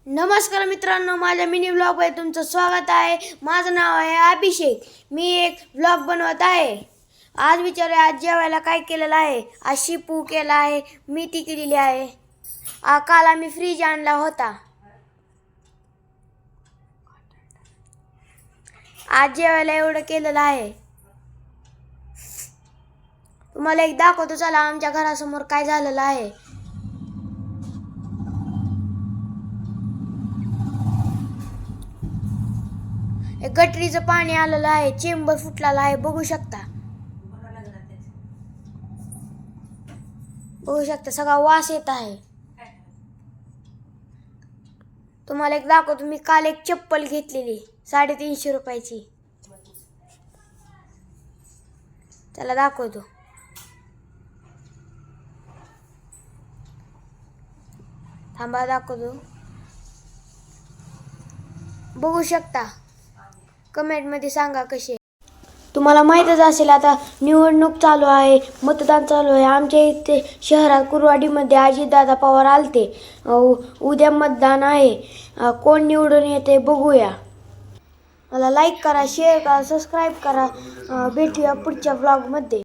नमस्कार मित्रांनो, माझ्या मिनी व्लॉगमध्ये तुमचं स्वागत आहे. माझं नाव आहे अभिषेक. मी एक व्लॉग बनवत आहे. आज विचारूया आज जेवायला काय केलेलं आहे. आज शिपू केला आहे, मेथी केलेली आहे. काल आम्ही फ्रीज आणला होता. आज जेवायला एवढं केलेलं आहे. तुम्हाला एक दाखवतो, चला आमच्या घरासमोर काय झालेलं आहे. गटरीचं पाणी आलेलं आहे, चेंबर फुटलेला आहे. बघू शकता सगळा वास येत आहे. तुम्हाला एक दाखवतो, मी काल एक चप्पल घेतलेली 350 रुपयाची. त्याला दाखवतो. थांबा दाखवतो. बघू शकता. कमेंटमध्ये सांगा कसे. तुम्हाला माहीतच असेल, आता निवडणूक चालू आहे, मतदान चालू आहे. आमच्या इथे शहरात कुरवाडीमध्ये अजितदादा पवार आलते. उद्या मतदान आहे. कोण निवडून येते बघूया. मला लाईक करा, शेअर करा, सबस्क्राईब करा. भेटूया पुढच्या व्लॉगमध्ये.